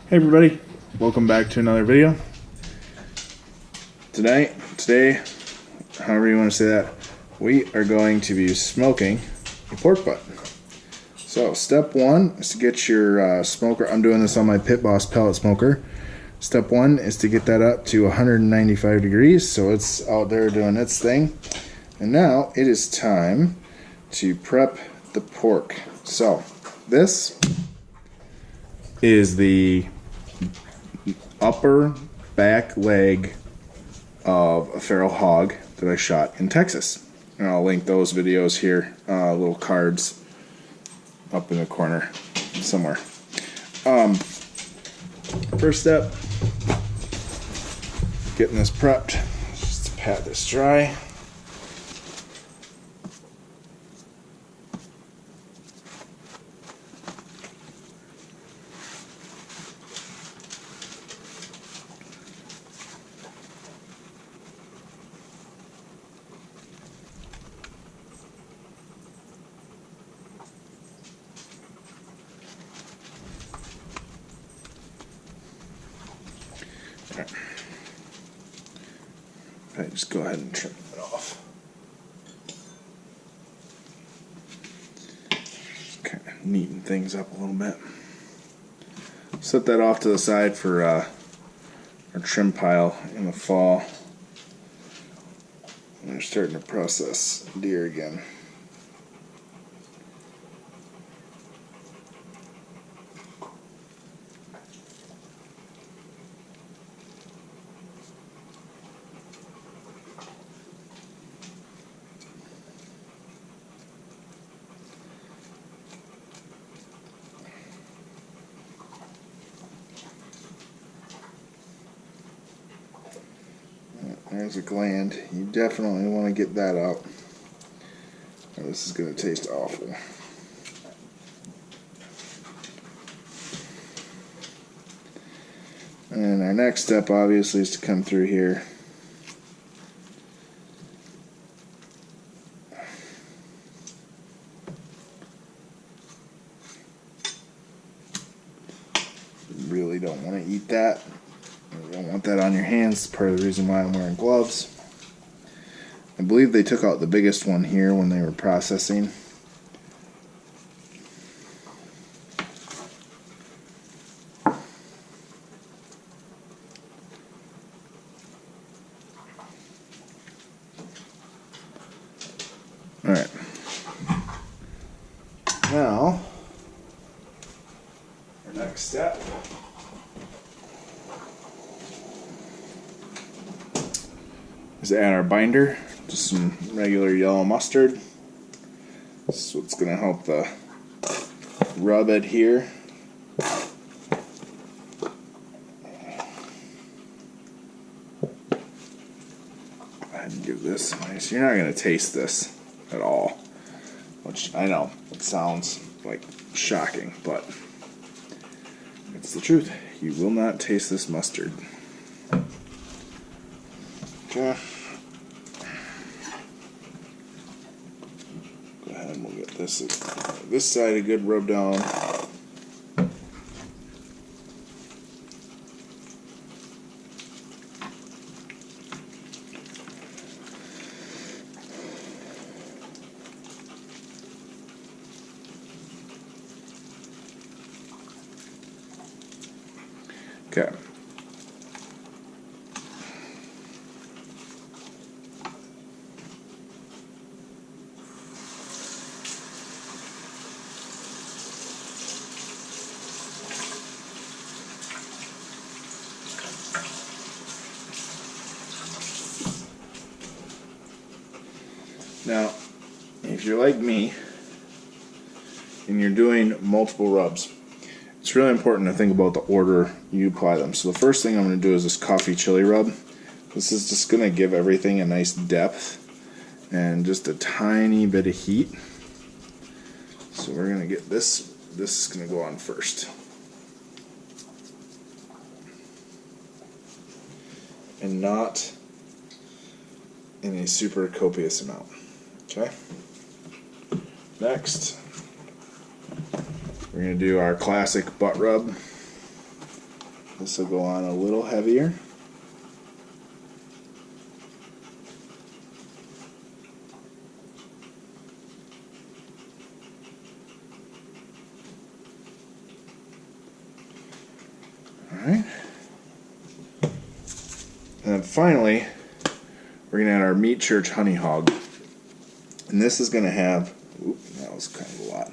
Hey everybody, welcome back to another video. Today, however you want to say that, we are going to be smoking a pork butt. So step one is to get your smoker. I'm doing this on my Pit Boss pellet smoker. Step one is to get that up to 195 degrees so it's out there doing its thing. And now it is time to prep the pork. So this is the upper back leg of a feral hog that I shot in Texas. And I'll link those videos here, little cards up in the corner somewhere. First step, getting this prepped, just to pat this dry. Okay, just go ahead and trim it off. Just kind of neaten things up a little bit. Set that off to the side for our trim pile in the fall. And we're starting to process deer again. There's a gland. You definitely want to get that out. Or this is going to taste awful. And our next step obviously is to come through here. You really don't want to eat that. You don't want that on your hands. Part of the reason why I'm wearing gloves. I believe they took out the biggest one here when they were processing. Alright. Now, our next step is to add our binder, just some regular yellow mustard. This is what's going to help the rub adhere. Go ahead and give this a nice. You're not going to taste this at all, which I know it sounds like shocking, but it's the truth. You will not taste this mustard. Okay. Go ahead and we'll get this side a good rub down. Okay. Now, if you're like me and you're doing multiple rubs, it's really important to think about the order you apply them. So the first thing I'm going to do is this coffee chili rub. This is just going to give everything a nice depth and just a tiny bit of heat. So we're going to get this is going to go on first. And not in a super copious amount. Okay? Next, we're going to do our classic butt rub. This will go on a little heavier. Alright. And then finally, we're going to add our Meat Church Honey Hog. And this is going to have, oop, that was kind of a lot.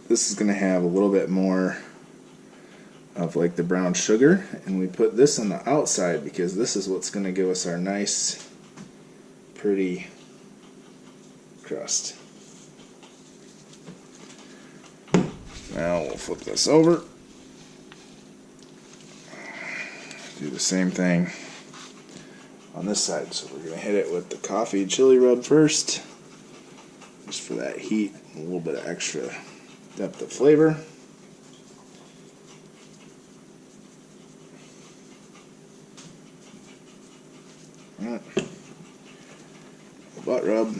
This is going to have a little bit more of like the brown sugar. And we put this on the outside because this is what's going to give us our nice, pretty crust. Now we'll flip this over. Do the same thing on this side. So we're going to hit it with the coffee chili rub first, just for that heat and a little bit of extra depth of flavor. All right. Butt rub.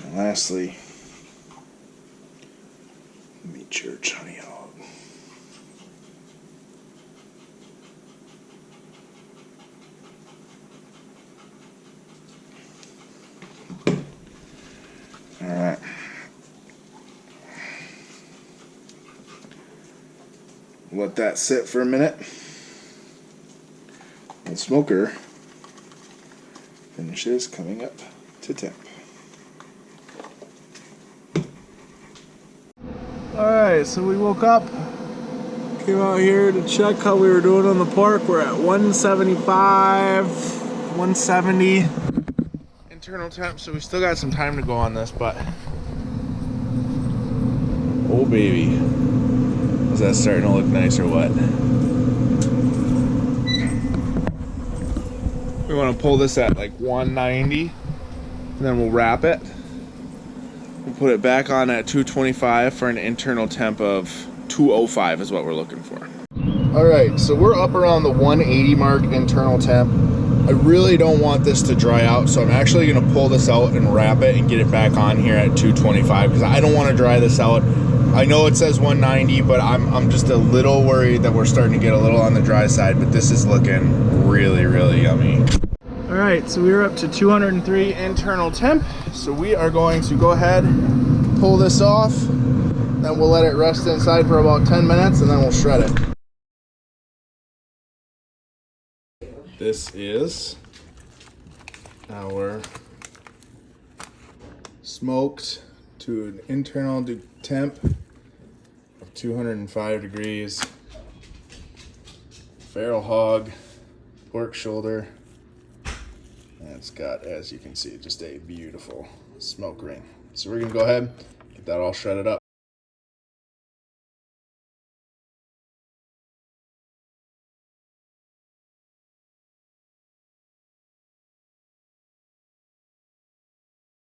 And lastly, Meat Church Honey Hog. All right. Let that sit for a minute. The smoker finishes coming up to temp. Alright, so we woke up, came out here to check how we were doing on the pork. We're at 175, 170 internal temp, so we still got some time to go on this, but oh baby, is that starting to look nice or what? We want to pull this at like 190, and then we'll wrap it. We'll put it back on at 225 for an internal temp of 205 is what we're looking for. Alright, so we're up around the 180 mark internal temp. I really don't want this to dry out, so I'm actually going to pull this out and wrap it and get it back on here at 225 because I don't want to dry this out. I know it says 190, but I'm just a little worried that we're starting to get a little on the dry side, but this is looking really, really yummy. Alright, so we're up to 203 internal temp, so we are going to go ahead, pull this off, then we'll let it rest inside for about 10 minutes and then we'll shred it. This is our smoked to an internal temp of 205 degrees feral hog pork shoulder. And it's got, as you can see, just a beautiful smoke ring. So we're gonna go ahead, get that all shredded up.